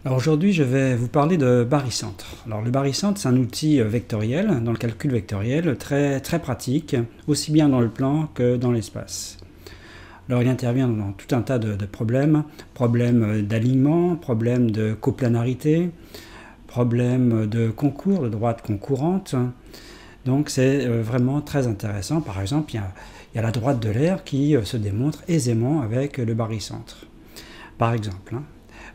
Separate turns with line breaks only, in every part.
Alors aujourd'hui, je vais vous parler de barycentre. Alors le barycentre, c'est un outil vectoriel, dans le calcul vectoriel, très pratique, aussi bien dans le plan que dans l'espace. Alors il intervient dans tout un tas de problèmes, problèmes d'alignement, problèmes de coplanarité, problèmes de concours, de droite concurrente. Donc c'est vraiment très intéressant. Par exemple, il y a la droite de l'air qui se démontre aisément avec le barycentre. Par exemple,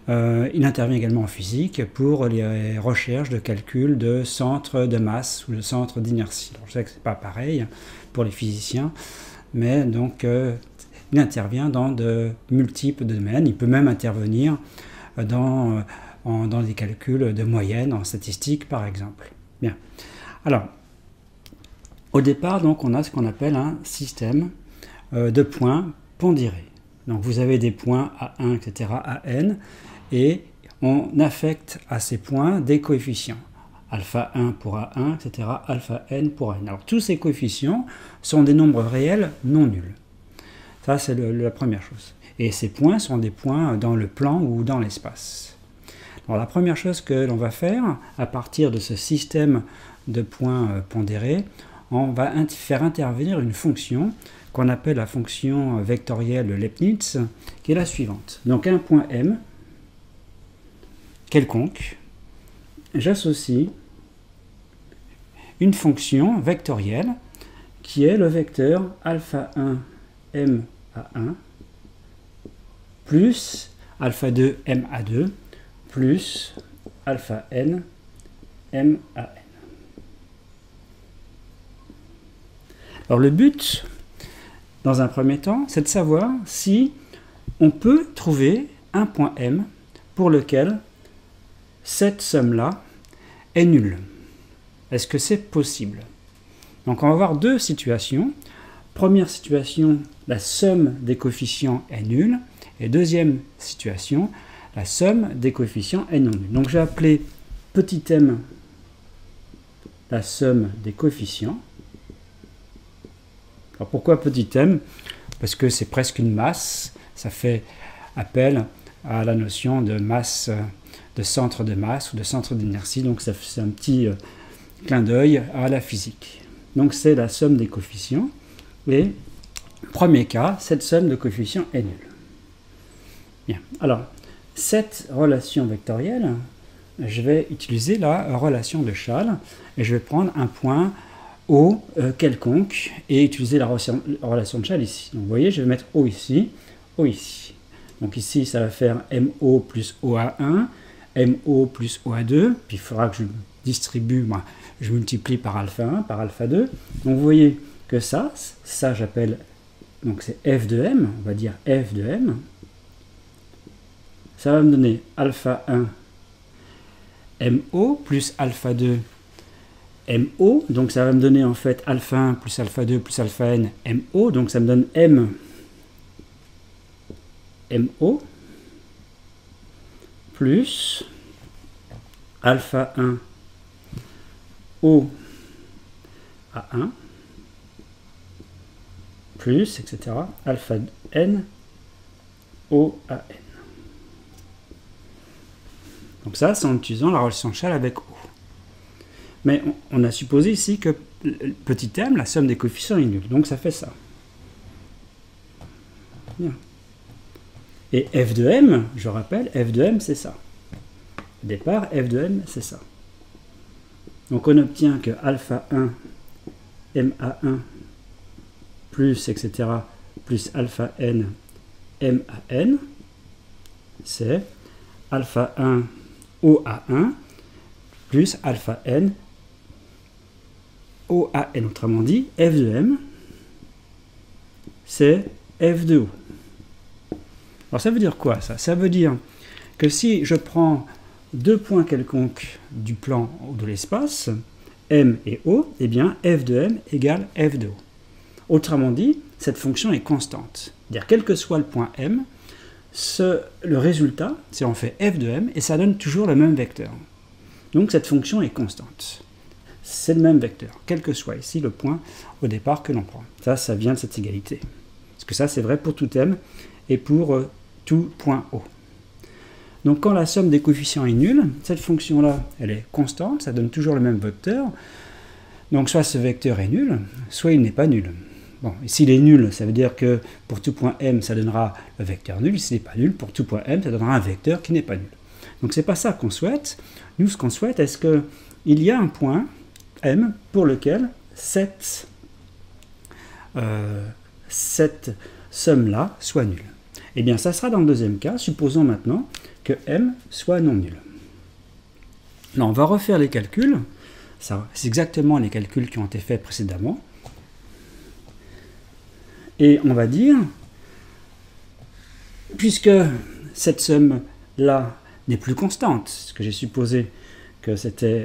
il intervient également en physique pour les recherches de calcul de centre de masse ou de centre d'inertie. Je sais que ce n'est pas pareil pour les physiciens, mais donc il intervient dans de multiples domaines. Il peut même intervenir dans des calculs de moyenne en statistique, par exemple. Bien. Alors, au départ, donc, on a ce qu'on appelle un système de points pondérés. Donc, vous avez des points A1, etc., à n, et on affecte à ces points des coefficients. Alpha 1 pour A1, etc., alpha n pour n. Alors, tous ces coefficients sont des nombres réels non nuls. Ça, c'est la première chose. Et ces points sont des points dans le plan ou dans l'espace. Alors, la première chose que l'on va faire, à partir de ce système de points pondérés, on va faire intervenir une fonction qu'on appelle la fonction vectorielle de Leibniz, qui est la suivante. Donc, un point M, quelconque, j'associe une fonction vectorielle qui est le vecteur alpha 1 m à 1 plus alpha 2 m à 2 plus alpha n m à n. Alors le but, dans un premier temps, c'est de savoir si on peut trouver un point M pour lequel cette somme-là est nulle. Est-ce que c'est possible? Donc on va voir deux situations. Première situation, la somme des coefficients est nulle. Et deuxième situation, la somme des coefficients est non nulle. Donc j'ai appelé petit m la somme des coefficients. Alors pourquoi petit m? Parce que c'est presque une masse. Ça fait appel à la notion de masse, de centre de masse ou de centre d'inertie. Donc c'est un petit clin d'œil à la physique. Donc c'est la somme des coefficients. Et premier cas, cette somme de coefficients est nulle. Bien. Alors, cette relation vectorielle, je vais utiliser la relation de Schall et je vais prendre un point O quelconque et utiliser la relation de Schall ici. Donc vous voyez, je vais mettre O ici, O ici. Donc ici, ça va faire MO plus OA1, MO plus OA2, puis il faudra que je distribue, je multiplie par alpha 1, par alpha 2. Donc vous voyez que ça j'appelle, donc c'est F de M, on va dire F de M. Ça va me donner alpha 1 MO plus alpha 2 MO, donc ça va me donner en fait alpha 1 plus alpha 2 plus alpha n MO, donc ça me donne M MO plus alpha 1 O à 1 plus, etc., alpha n O à n. Donc ça, c'est en utilisant la relation de Schall avec O. Mais on a supposé ici que petit m, la somme des coefficients est nulle. Donc ça fait ça. Bien. Et f de m, je rappelle, f de m, c'est ça. Au départ, f de m, c'est ça. Donc on obtient que alpha 1 m à 1 plus, etc., plus alpha n m à n, c'est alpha 1 O à 1 plus alpha n O à n. Autrement dit, f de m, c'est f de O. Alors ça veut dire quoi ça? Ça veut dire que si je prends deux points quelconques du plan ou de l'espace, m et O, eh bien f de m égale f de O. Autrement dit, cette fonction est constante. C'est-à-dire, quel que soit le point m, le résultat, c'est on fait f de m et ça donne toujours le même vecteur. Donc cette fonction est constante. C'est le même vecteur, quel que soit ici le point au départ que l'on prend. Ça vient de cette égalité. Parce que ça, c'est vrai pour tout m et pour tout point O. Donc quand la somme des coefficients est nulle, cette fonction-là, elle est constante, ça donne toujours le même vecteur. Donc soit ce vecteur est nul, soit il n'est pas nul. Bon, et s'il est nul, ça veut dire que pour tout point m, ça donnera le vecteur nul. S'il n'est pas nul, pour tout point m, ça donnera un vecteur qui n'est pas nul. Donc c'est pas ça qu'on souhaite. Nous, ce qu'on souhaite, est-ce qu'il y a un point m pour lequel cette somme-là soit nulle. Eh bien, ça sera dans le deuxième cas. Supposons maintenant que m soit non nul. Là, on va refaire les calculs. C'est exactement les calculs qui ont été faits précédemment. Et on va dire, puisque cette somme-là n'est plus constante, parce que j'ai supposé que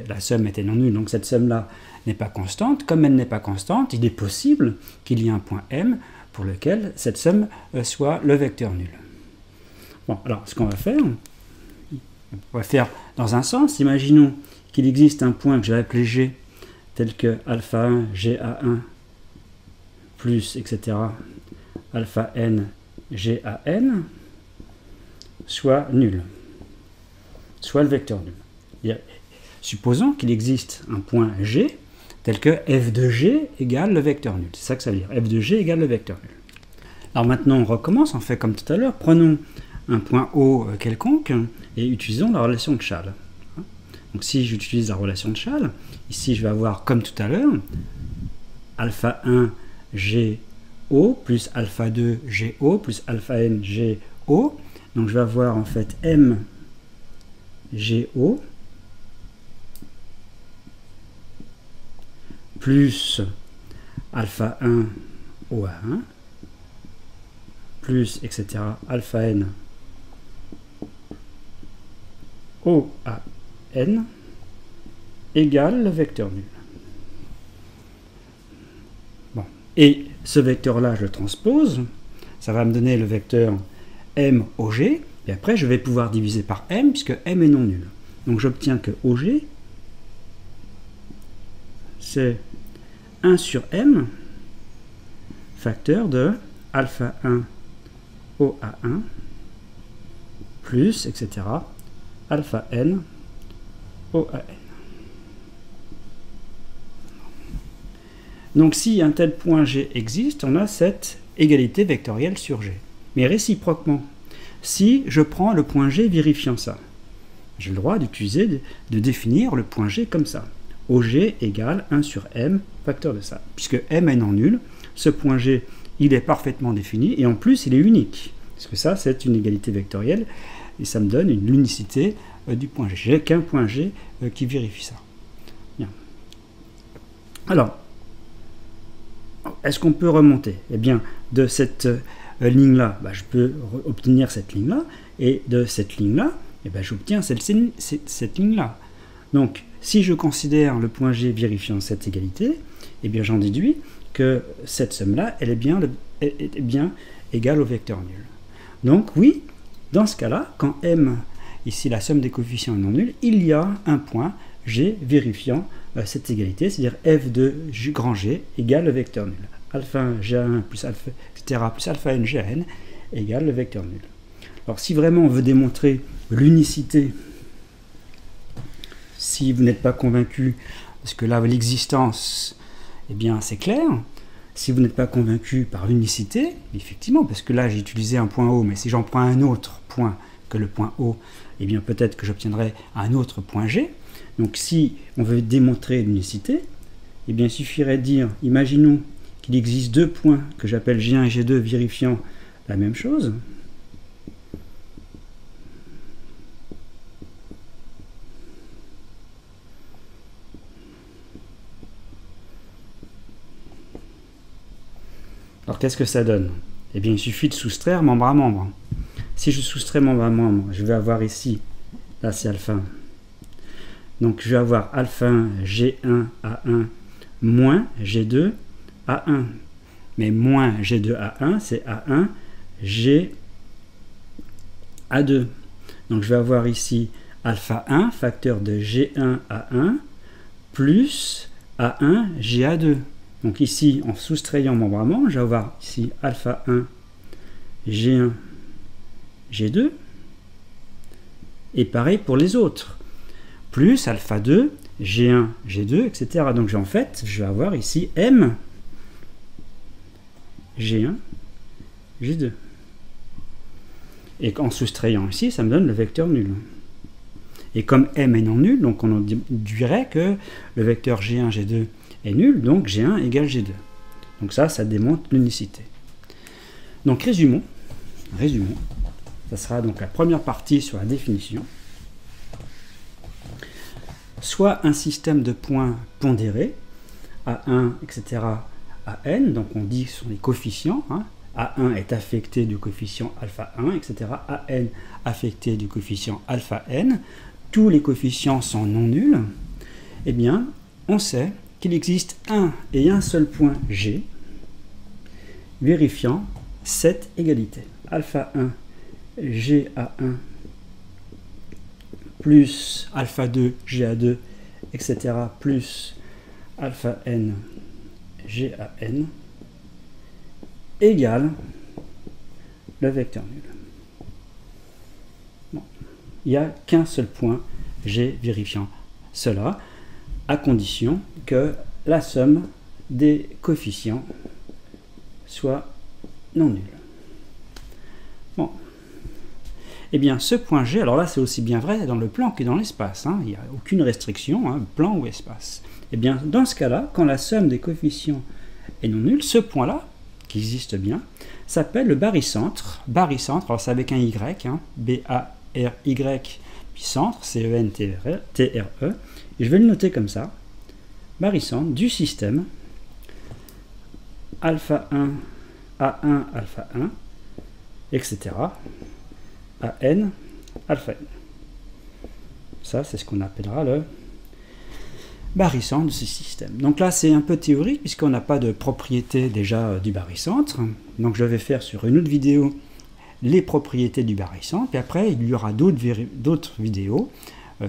la somme était non nulle, donc cette somme-là n'est pas constante, comme elle n'est pas constante, il est possible qu'il y ait un point m pour lequel cette somme soit le vecteur nul. Bon, alors ce qu'on va faire, on va faire dans un sens. Imaginons qu'il existe un point que je vais appeler G, tel que alpha 1, GA1, plus, etc., alpha n, GAN, soit nul, soit le vecteur nul. Supposons qu'il existe un point G, tel que f de G égale le vecteur nul. C'est ça que ça veut dire, f de G égale le vecteur nul. Alors maintenant, on recommence, on fait comme tout à l'heure, prenons un point O quelconque et utilisons la relation de Chasles. Donc si j'utilise la relation de Chasles, ici je vais avoir, comme tout à l'heure, alpha 1 GO plus alpha 2 GO plus alpha n GO. Donc je vais avoir en fait M GO plus alpha 1 OA1 plus, etc., alpha n OAN égale le vecteur nul. Bon. Et ce vecteur-là, je le transpose, ça va me donner le vecteur m OG, et après je vais pouvoir diviser par m, puisque m est non nul. Donc j'obtiens que OG, c'est 1 sur m, facteur de alpha 1 OA1, plus, etc., alpha n OAN. Donc si un tel point G existe, on a cette égalité vectorielle sur G. Mais réciproquement, si je prends le point G vérifiant ça, j'ai le droit d'utiliser, de définir le point G comme ça. OG égale 1 sur m, facteur de ça. Puisque m est non nul, ce point G, il est parfaitement défini, et en plus, il est unique. Parce que ça, c'est une égalité vectorielle, et ça me donne une unicité du point G. J'ai qu'un point G qui vérifie ça. Bien. Alors, est-ce qu'on peut remonter? Eh bien, de cette ligne-là, je peux obtenir cette ligne-là, et de cette ligne-là, j'obtiens cette ligne-là. Donc, si je considère le point G vérifiant cette égalité, eh bien, j'en déduis que cette somme-là, elle est bien égale au vecteur nul. Donc, oui, dans ce cas-là, quand m, ici la somme des coefficients est non nulle, il y a un point G vérifiant cette égalité, c'est-à-dire f de grand G égale le vecteur nul. Alpha 1 GA1 plus alpha, etc., plus alpha n GAN égale le vecteur nul. Alors, si vraiment on veut démontrer l'unicité, si vous n'êtes pas convaincu, parce que là, l'existence, eh bien, c'est clair. Si vous n'êtes pas convaincu par l'unicité, effectivement, parce que là, j'ai utilisé un point O, mais si j'en prends un autre point que le point O, eh bien, peut-être que j'obtiendrai un autre point G. Donc, si on veut démontrer l'unicité, eh bien, il suffirait de dire, imaginons qu'il existe deux points que j'appelle G1 et G2 vérifiant la même chose. Alors, qu'est-ce que ça donne? Eh bien, il suffit de soustraire membre à membre. Si je soustrais membre à membre, je vais avoir ici, là c'est alpha 1. Donc, je vais avoir alpha 1 G1 A1 moins G2 A1. Mais moins G2 A1, c'est A1 G A2. Donc, je vais avoir ici alpha 1, facteur de G1 A1, plus A1 GA2. Donc ici, en soustrayant membre à membre, je vais avoir ici alpha 1 G1 G2 Et pareil pour les autres. Plus alpha 2, G1, G2, etc. Donc en fait, je vais avoir ici M, G1, G2. Et en soustrayant ici, ça me donne le vecteur nul. Et comme M est non nul, donc on dirait que le vecteur G1, G2 est nul, donc G1 égale G2. Donc ça démontre l'unicité. Donc résumons. Ça sera donc la première partie sur la définition. Soit un système de points pondérés, A1, etc., à n, donc on dit que ce sont les coefficients, hein. A1 est affecté du coefficient alpha 1, etc., AN affecté du coefficient alpha n, tous les coefficients sont non nuls, eh bien, on sait qu'il existe un et un seul point G, vérifiant cette égalité. Alpha 1, GA1, plus alpha 2, GA2, etc., plus alpha n, GAN, égale le vecteur nul. Bon. Il n'y a qu'un seul point G vérifiant cela, à condition que la somme des coefficients soit non nulle. Bon. Eh bien, ce point G, alors là c'est aussi bien vrai dans le plan que dans l'espace, hein. Il n'y a aucune restriction, hein, plan ou espace. Eh bien, dans ce cas-là, quand la somme des coefficients est non nulle, ce point-là, qui existe bien, s'appelle le barycentre. Barycentre, alors c'est avec un Y, hein, B-A-R-Y, puis centre, C-E-N-T-R-E, et je vais le noter comme ça, barycentre du système alpha 1, A1, alpha 1, etc., AN, alpha n. Ça, c'est ce qu'on appellera le barycentre de ce système. Donc là, c'est un peu théorique, puisqu'on n'a pas de propriété déjà du barycentre. Donc je vais faire sur une autre vidéo les propriétés du barycentre, puis après, il y aura d'autres vidéos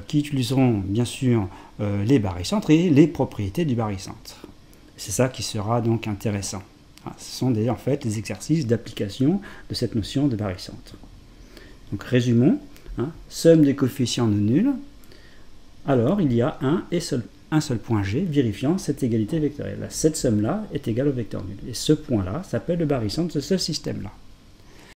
qui utiliseront bien sûr les barycentres et les propriétés du barycentre. C'est ça qui sera donc intéressant. Ce sont en fait les exercices d'application de cette notion de barycentre. Donc résumons, hein, somme des coefficients non nuls, alors il y a un seul point G vérifiant cette égalité vectorielle. Cette somme-là est égale au vecteur nul. Et ce point-là s'appelle le barycentre de ce système-là.